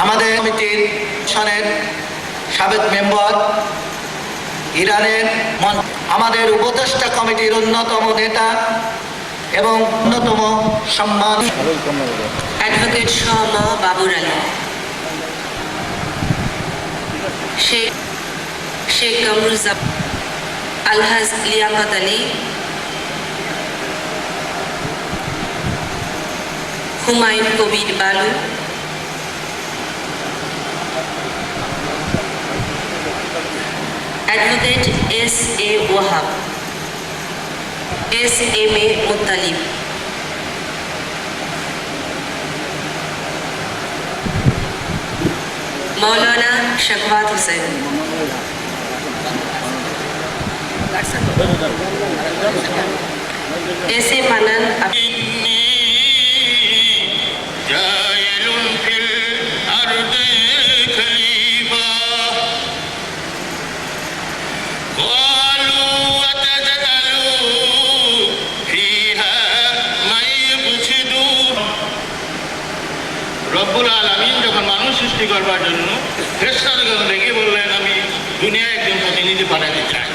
আমাদের কমিটির সনের সাবেক মেম্বার ইরানের আমাদের উপদেষ্টা কমিটির অন্যতম নেতা এবং অন্যতম সম্মান অ্যাডভোকেট শাহ বাবুর আলী, শেখ কামরুজ্জামান, আলহাজ Liaquat Ali, Humayun Kabir Balu, advocate S A Wahab, S M A Muttalib, Maulana Shakwat Hossain, S A Mannan রব্বুল আলামিন যখন মানুষ সৃষ্টি করবার জন্য ফেরেশতাদের ডেকে বললেন, আমি দুনিয়ায় একজন প্রতিনিধি পাঠাতে চাই।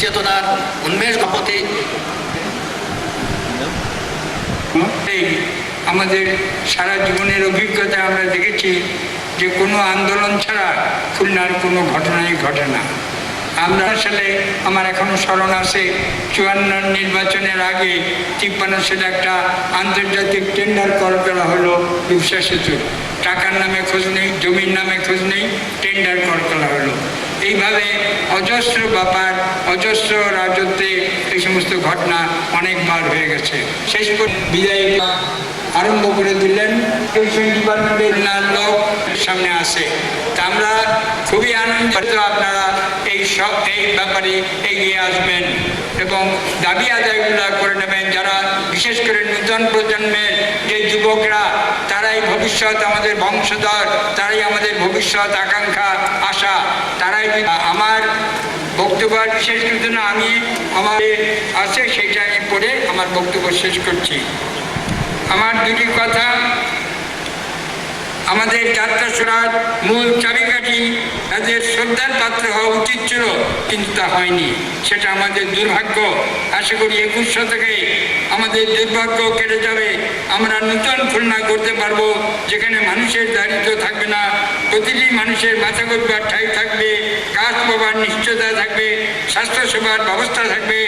চেতনার উন্মেষ ঘটে। আমাদের সারা জীবনের অভিজ্ঞতা আমরা দেখেছি যে কোনো আন্দোলন ছাড়া খুলনার কোনো ঘটনাই ঘটে না। আমরা আসলে আমার এখনো স্মরণ আছে 54 নির্বাচনের আগে 53 সালে একটা আন্তর্জাতিক টেন্ডার করা হলো রূপসা সেতুর। টাকার নামে খোঁজ নেই, জমির নামে খোঁজ নেই, টেন্ডার করা হলো। এইভাবে অজস্র ব্যাপার, অজস্র রাজত্বে এই সমস্ত ঘটনা অনেকবার হয়ে গেছে। শেষ করে বিদায় আরম্ভ করে দিলেন ডিপার্টমেন্টের লোক সামনে আসে। তা আমরা খুবই আনন্দিত আপনারা এই ব্যাপারে এগিয়ে আসবেন এবং দাবি আদায়গুলো করে নেবেন। যারা বিশেষ করে নূতন প্রজন্মের যে যুবকরা, তারাই ভবিষ্যৎ, আমাদের বংশধর, তারাই আমাদের ভবিষ্যৎ, আকাঙ্ক্ষা, আশা, তারাই। আমার বক্তব্য বিশেষ কিছু না, আমি আমাদের আছে সেইটা আমি পড়ে আমার বক্তব্য শেষ করছি। আমার দুটি কথা, আমাদের যাত্রা শুরার মূল চাবিকাঠি তাদের শ্রদ্ধার পাত্র হওয়া উচিত ছিল, কিন্তু তা হয়নি। সেটা আমাদের দুর্ভাগ্য। আশা করি 21 শতকে আমাদের দুর্ভাগ্য কেটে যাবে। আমরা নূতন খুলনা করতে পারবো, যেখানে মানুষের দারিদ্র্য থাকবে না, প্রতিটি মানুষের মাথা গোঁজার ঠাঁই থাকবে, কাজ পাবার নিশ্চয়তা থাকবে, স্বাস্থ্যসেবার ব্যবস্থা থাকবে,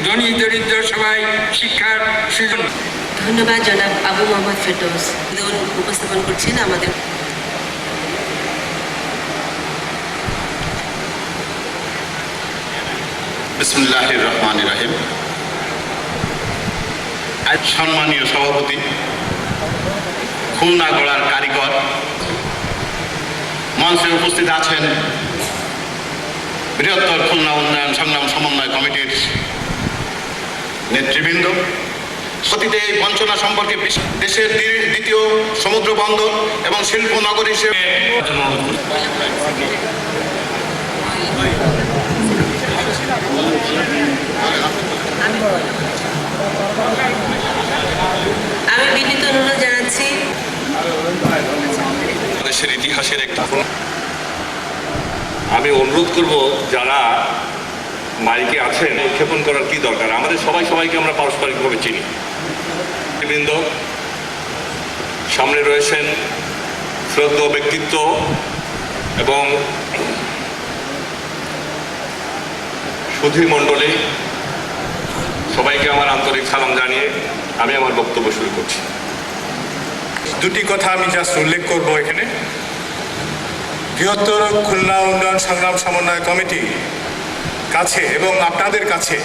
ধনী দরিদ্র সবাই শিক্ষার সুযোগ। ধন্যবাদ জনাব আবু মোহাম্মদ ফেরদৌস উপস্থাপন করছেন আমাদের। বিসমিল্লাহির রহমানির রহিম। সম্মানীয় সভাপতি, খুলনা গড়ার কারিগর, মঞ্চে উপস্থিত আছেন বৃহত্তর খুলনা উন্নয়ন সংগ্রাম সমন্বয় কমিটির নেতৃবৃন্দ। অতীতে এই বঞ্চনা সম্পর্কে দেশের দ্বিতীয় সমুদ্র বন্দর এবং শিল্প নগরী হিসেবে আমি বিনীত অনুরোধ জানাচ্ছি দেশের ইতিহাসের একটা। আমি অনুরোধ করব যারা মাইকে আছেন, উৎক্ষেপণ করার কি দরকার? আমাদের সবাইকে আমরা পারস্পরিকভাবে চিনি। বৃন্দ, সামনে রয়েছেন শ্রদ্ধেয় ব্যক্তিত্ব এবং সুধী মণ্ডলী, সবাইকে আমার আন্তরিক সালাম জানিয়ে আমি আমার বক্তব্য শুরু করছি। দুটি কথা আমি জাস্ট উল্লেখ করব এখানে। বৃহত্তর খুলনা উন্নয়ন সংগ্রাম সমন্বয় কমিটি কাছে এবং আপনাদের কাছে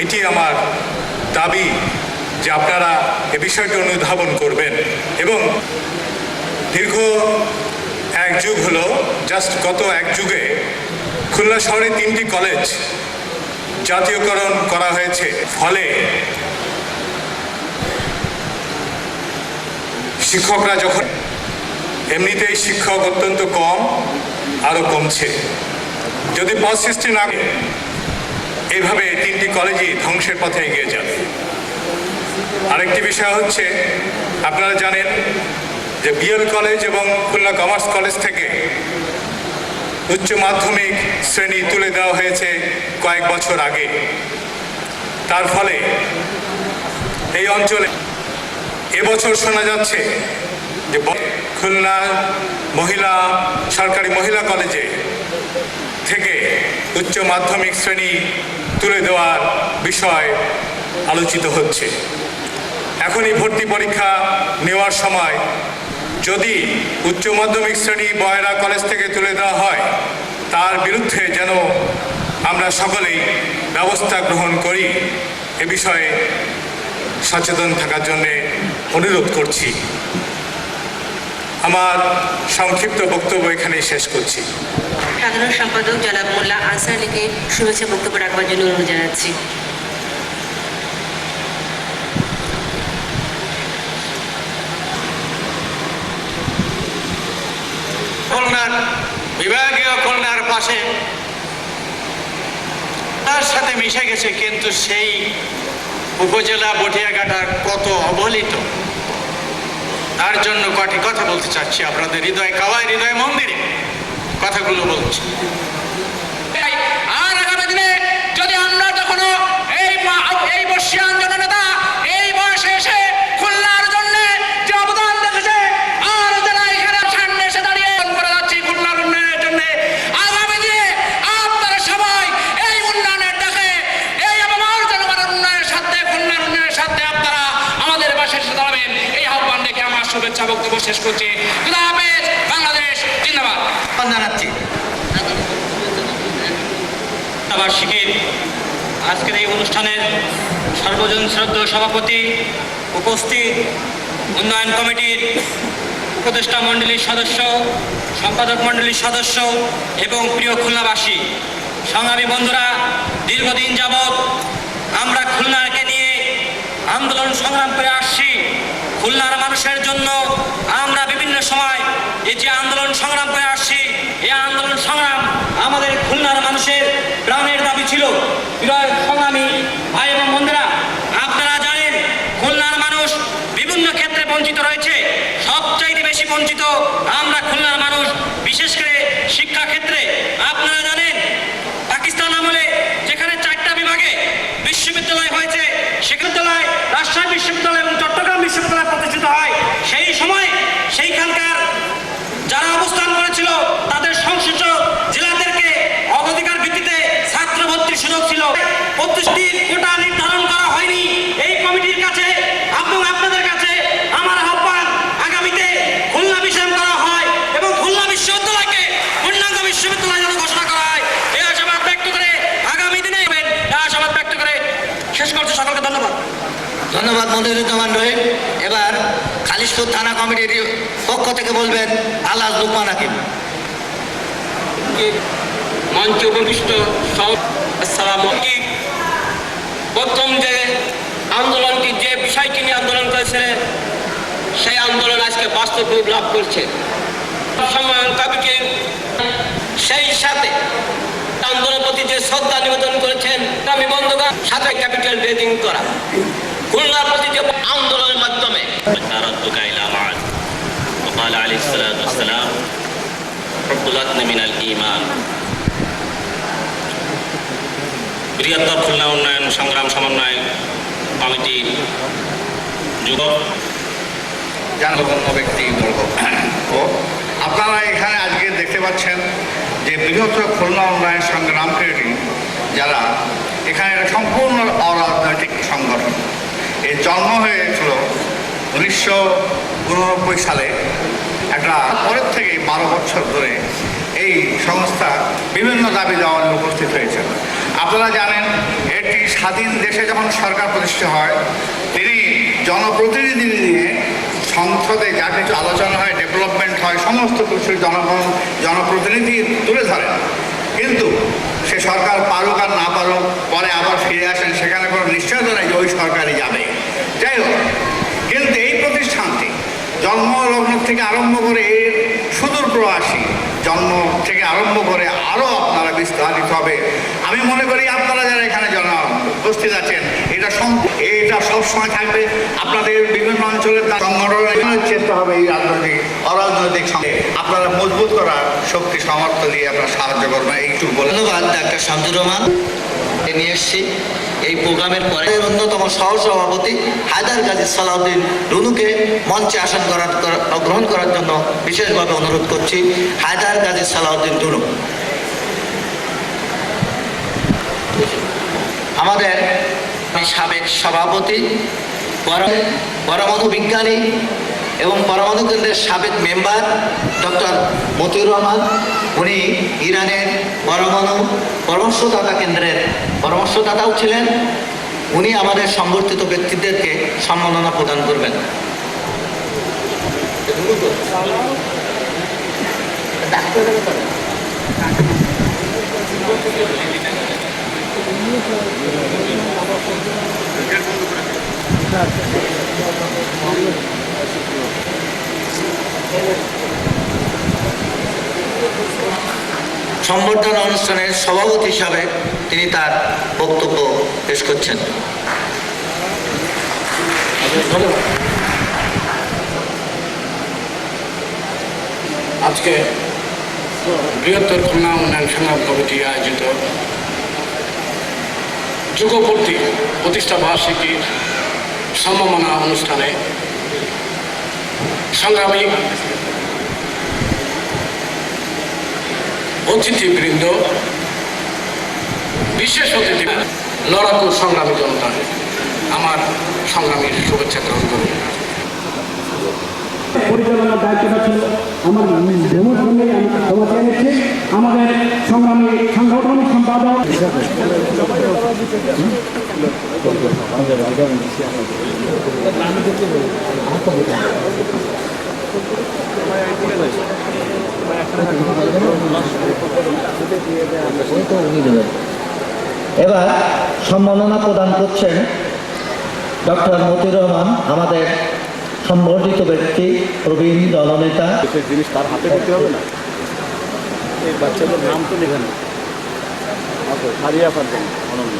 এটি আমার দাবি যে আপনারা এ বিষয়টি অনুধাবন করবেন। এবং দীর্ঘ এক যুগ হলো, জাস্ট গত এক যুগে খুলনা শহরে 3টি কলেজ জাতীয়করণ করা হয়েছে। ফলে শিক্ষকরা যখন, এমনিতেই শিক্ষক অত্যন্ত কম, আরও কমছে। যদি পদ সৃষ্টি না করে এইভাবে 3টি কলেজই ধ্বংসের পথে এগিয়ে যাবে। আরেকটি বিষয় হচ্ছে, আপনারা জানেন যে বিএল কলেজ এবং খুলনা কমার্স কলেজ থেকে উচ্চ মাধ্যমিক শ্রেণী তুলে দেওয়া হয়েছে কয়েক বছর আগে। তার ফলে এই অঞ্চলে এবছর শোনা যাচ্ছে যে খুলনা সরকারি মহিলা কলেজে থেকে উচ্চ মাধ্যমিক শ্রেণী তুলে দেওয়ার বিষয় আলোচিত হচ্ছে। এখনই ভর্তি পরীক্ষা নেওয়ার সময় যদি উচ্চ মাধ্যমিক শ্রেণী বয়রা কলেজ থেকে তুলে দেওয়া হয়, তার বিরুদ্ধে যেন আমরা সকলেই ব্যবস্থা গ্রহণ করি, এ বিষয়ে সচেতন থাকার জন্যে অনুরোধ করছি। আমার সংক্ষিপ্ত বক্তব্য এখানেই শেষ করছি। সাধারণ সম্পাদক জনাব মোল্লা আনসার আলীকে শুভেচ্ছা বক্তব্য রাখবার জন্য অনুরোধ জানাচ্ছি। খুলনার বিভাগীয় খুলনার পাশে তার সাথে মিশে গেছে, কিন্তু সেই উপজেলা বটিয়াঘাটা কত অবহেলিত, তার জন্য কটি কথা বলতে চাচ্ছি। আপনাদের হৃদয় কাওয়ায়, হৃদয় মন্দিরে কথাগুলো বলছি। আর আগামী দিনে যদি আমরা কখনো এই বর্ষিয়ান জননেতা এই বয়সে এসে খুলনার জন্য যে অবদান রেখেছে, আর যারা এখানে সামনে এসে দাঁড়িয়ে করে যাচ্ছি খুলনার উন্নয়নের জন্য, আগামী দিনে আপনারা সবাই এই উন্নয়নের ডাকে, এই আমার জনগণের উন্নয়নের সাথে, খুলনার উন্নয়নের সাথে আপনারা আমাদের পাশে এসে দাঁড়াবেন, এই আহ্বান রেখে আমার শুভেচ্ছা বক্তব্য শেষ করছি। খুদা হাফেজ, বাংলাদেশ জিন্দাবাদ জানাচ্ছি। বার্ষিকীর আজকের এই অনুষ্ঠানের সর্বজন শ্রদ্ধেয় সভাপতি, উপস্থিত উন্নয়ন কমিটির উপদেষ্টা মণ্ডলীর সদস্য, সম্পাদক মণ্ডলীর সদস্য এবং প্রিয় খুলনাবাসী, সংগ্রামী বন্ধুরা, দীর্ঘদিন যাবৎ আমরা খুলনাকে নিয়ে আন্দোলন সংগ্রাম করে আসছি। খুলনার মানুষের জন্য আমরা বিভিন্ন সময় এই যে আন্দোলন সংগ্রাম করে আসছি, এই আন্দোলন সংগ্রাম আমাদের খুলনার মানুষের প্রাণের দাবি ছিল। প্রিয় সংগ্রামী ভাই এবং বন্ধুরা, আপনারা জানেন খুলনার মানুষ বিভিন্ন ক্ষেত্রে বঞ্চিত রয়েছে। সবচাইতে বেশি বঞ্চিত আমরা খুলনার মানুষ, বিশেষ করে শিক্ষা ক্ষেত্রে। আপনারা জানেন পাকিস্তান আমলে যেখানে 4টা বিভাগে বিশ্ববিদ্যালয় হয়েছে, সেখানে রাজশাহী বিশ্ববিদ্যালয় এবং চট্টগ্রাম বিশ্ববিদ্যালয় প্রতিষ্ঠিত হয়, সেই সময় সেইখানকার যারা অবস্থান করেছিল তাদের সংশ্লিষ্ট জেলাদেরকে অগ্রাধিকার ভিত্তিতে ছাত্র ভর্তির সুযোগ ছিল। 25টি কোটা নির্ধারণ করা হয়নি। এই কমিটির কাছে এবং আপনাদের কাছে আমার আহ্বান, আগামীতে খুলনা বিষয় করা হয় এবং খুলনা বিশ্ববিদ্যালয়কে পূর্ণাঙ্গ বিশ্ববিদ্যালয় যেন ঘোষণা করা হয়, এই আশাবাদ ব্যক্ত করে আগামী দিনে আশাবাদ ব্যক্ত করে শেষ করছি। সকলকে ধন্যবাদ। ধন্যবাদ মনিরুজ্জামান রহিম। এবার খালিশপুর থানা কমিটির পক্ষ থেকে বলবেন আলাজ লুকমান হাকিম। মঞ্চে উপবিষ্ট প্রথম যে আন্দোলনটি, যে বিষয়টি নিয়ে আন্দোলন করেছিলেন, সেই আন্দোলন আজকে বাস্তব রূপ লাভ করছে। সম্মান কমিটির সেই সাথে আন্দোলনের প্রতি যে শ্রদ্ধা নিবেদন করেছেন আমি বন্ধুগণ, সাথে ক্যাপিটাল রেজিং করা খুলনার প্রতি যে আন্দোলনের মাধ্যমে وقال عليه الصلاة والسلام حب الوطن من الإيمان বৃহত্তর খুলনা উন্নয়ন সংগ্রাম সমন্বয় কমিটির যুবক জানগণ্য ব্যক্তিবর্গ ও আপনারা এখানে আজকে দেখতে পাচ্ছেন যে বৃহত্তর খুলনা উন্নয়ন সংগ্রাম কমিটি যারা এখানে একটা সম্পূর্ণ অরাজনৈতিক সংগঠন। এর জন্ম হয়েছিল 1989 সালে। একটা পরের থেকে 12 বছর ধরে এই সংস্থা বিভিন্ন দাবি দেওয়া নিয়ে উপস্থিত হয়েছে। আপনারা জানেন একটি স্বাধীন দেশে যখন সরকার প্রতিষ্ঠা হয় তিনি জনপ্রতিনিধি নিয়ে সংসদে যা কিছু আলোচনা হয়, ডেভেলপমেন্ট হয়, সমস্ত কিছু জনপ্রতিনিধি তুলে ধরেন। কিন্তু সে সরকার পারুক আর না পারুক পরে আবার ফিরে আসেন, সেখানে কোনো নিশ্চয়তা নেই যে ওই সরকারই যাবে। যাই হোক, কিন্তু এই প্রতিষ্ঠানটি জন্মলগ্ন থেকে আরম্ভ করে এর সুদূর প্রবাসী জন্ম থেকে আরম্ভ করে আরও আপনারা বিস্তারিত হবে। আমি মনে করি আপনারা যারা এখানে উপস্থিত আছেন এটা সবসময় থাকবে। আপনাদের বিভিন্ন অঞ্চলের সংগঠনের চেষ্টা হবে এই অরাজনৈতিক সঙ্গে আপনারা মজবুত করার শক্তি সামর্থ্য দিয়ে আপনারা সাহায্য করবেন। এইটুকু বলে ধন্যবাদ ডাক্তার শামসুর রহমান। নিয়ে এসছি এই প্রোগ্রামের পরে অন্যতম সহসভাপতি হায়দার গাজী সালাউদ্দিন রুনুকে মঞ্চে আসন গ্রহণ করার জন্য বিশেষভাবে অনুরোধ করছি। হায়দার গাজী সালাউদ্দিন রুনু আমাদের সাবেক সভাপতি, পরমাণু বিজ্ঞানী এবং পরমাণু কেন্দ্রের সাবেক মেম্বার ডক্টর মতিউর রহমান। উনি ইরানের পরমাণু পরামর্শদাতা কেন্দ্রের পরামর্শদাতাও ছিলেন। উনি আমাদের সংবর্ধিত ব্যক্তিদেরকে সম্মাননা প্রদান করবেন। সম্বর্ধনা অনুষ্ঠানের সভাপতি হিসাবে তিনি তার বক্তব্য পেশ করছেন। আজকে বৃহত্তর খুলনা উন্নয়ন সংগ্রাম কমিটি আয়োজিত যুগপূর্তি প্রতিষ্ঠা বার্ষিকীর সম্মাননা অনুষ্ঠানে সংগ্রামী অতিথিবৃন্দ, বিশেষ অতিথি, লড়াকু সংগ্রামী জনতা আমার সংগ্রামীর শুভেচ্ছা গ্রহণ করুন। পরিচালনার দায়িত্বটা ছিল আমার ডেমোর সঙ্গে আমি ক্ষমা চেয়েছি। আমাদের সংগ্রামী সাংগঠনিক সম্পাদক এবার সম্মাননা প্রদান করছেন ডক্টর মতিউর রহমান, আমাদের সম্বর্ধিত ব্যক্তি, প্রবীণ দলনেতা। জিনিস তার হাতে দিতে হবে না, এই বাচ্চাদের নাম তো লেখা নেই। হারিয়া পারবেন অনন্য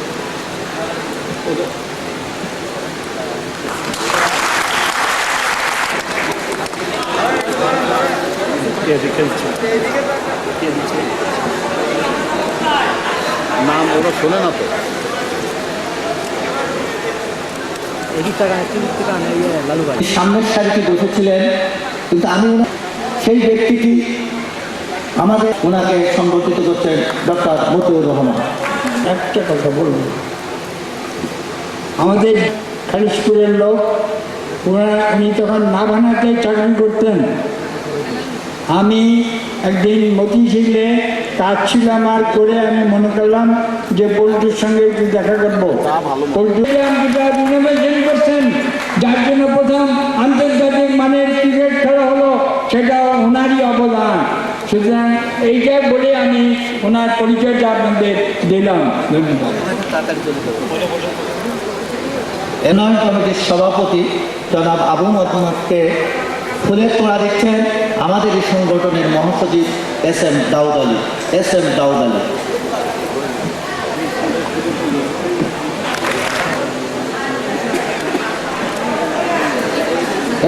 নাম ওরা শোনে না তো। সামনের সারিতে বসেছিলেন, কিন্তু আমি সেই ব্যক্তিটি আমাদের ওনাকে সম্বোধিত করছেন ডক্টর মতিউর রহমান। একটা কথা বলব, আমাদের খালিশপুরের লোক উনি তখন নাভানাতে চাকরি করতেন। আমি একদিন মতিঝিলে কাজ ছিল আমার করে, আমি মনে করলাম যে পোল্ট্রির সঙ্গে একটু দেখা করবো। পোল্ট্রি করছেন, যার জন্য প্রথম আন্তর্জাতিক মানের ক্রিকেট খেলা হলো, সেটা ওনারই অবদান। সুতরাং এইটা বলে আমি ওনার পরিচয়টা আপনাদের দিলাম। ধন্যবাদ। উন্নয়ন কমিটির সভাপতি জনাব আবু মোহাম্মদকে ফুলের তোড়া দিচ্ছেন আমাদের এই সংগঠনের মহাসচিব এস এম দাউদ আলী।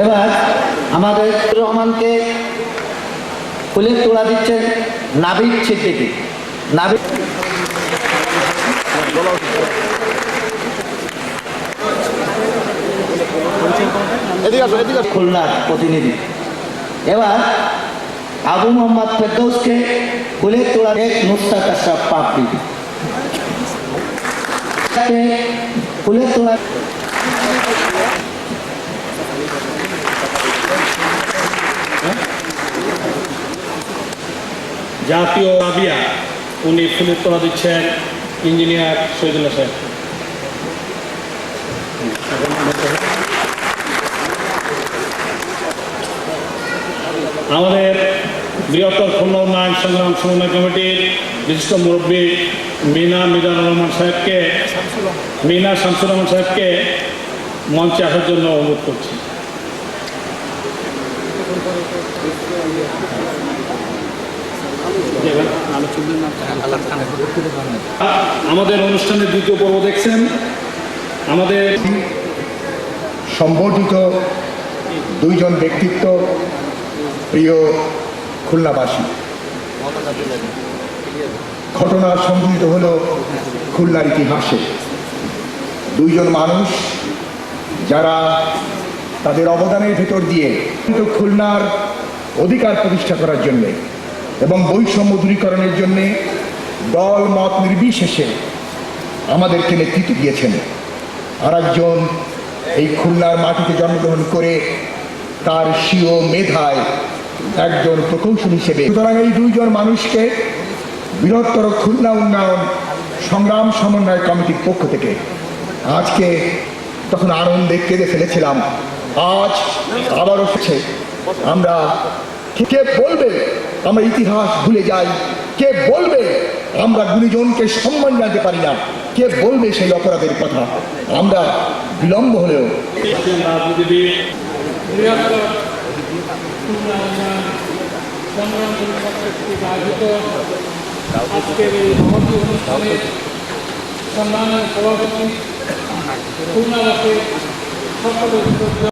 এবার আমাদের রহমানকে ফুলের তোড়া দিচ্ছেন নাবিদ সিদ্দিকী। এদিকে আসো, এদিকে আসো। খুলনার প্রতিনিধি। এবার আবু মোহাম্মদ ফেরদৌসকে ফুলের তোড়া এক নুসরাত আশরাফ পাপড়ি ফুলের তোড়া জাতীয় রাবিয়া উনি ফুলের তোড়া দিচ্ছেন ইঞ্জিনিয়ার শহীদুল্লাহ সাহেব। আমাদের বৃহত্তর খুলনা উন্নয়ন সংগ্রাম সমন্বয় কমিটির বিশিষ্ট মুরব্বী মিনা শামসুর রহমান সাহেবকে মঞ্চে আসার জন্য অনুরোধ করছি। আমাদের অনুষ্ঠানের দ্বিতীয় পর্ব দেখছেন। আমাদের সম্বোধিত দুইজন ব্যক্তিত্ব প্রিয় খুলনাবাসী, ঘটনা সংঘটিত হল খুলনার ইতিহাসে। দুইজন মানুষ যারা তাদের অবদানের ভেতর দিয়ে কিন্তু খুলনার অধিকার প্রতিষ্ঠা করার জন্যে এবং বৈষম্য দূরীকরণের জন্যে দল মত নির্বিশেষে আমাদেরকে নেতৃত্ব দিয়েছেন। আর একজন এই খুলনার মাটিতে জন্মগ্রহণ করে তার স্বীয় মেধায় একজন প্রকৌশলী হিসেবে। সুতরাং এই দুইজন মানুষকে বৃহত্তর খুলনা উন্নয়ন সংগ্রাম সমন্বয় কমিটির পক্ষ থেকে আজকে তখন আনন্দে কেঁদে ফেলেছিলাম। আজ আবারও এসেছে। আমরা কে বলবে আমরা ইতিহাস ভুলে যাই? কে বলবে আমরা গুণীজনকে সম্মান জানতে পারি না? কে বলবে সেই অপরাধের কথা? আমরা বিলম্ব হলেও রাজনীতিবিদ আজকের এই মহতী অনুষ্ঠানের সম্মানের সভাপতি খুলনাবাসী সকলের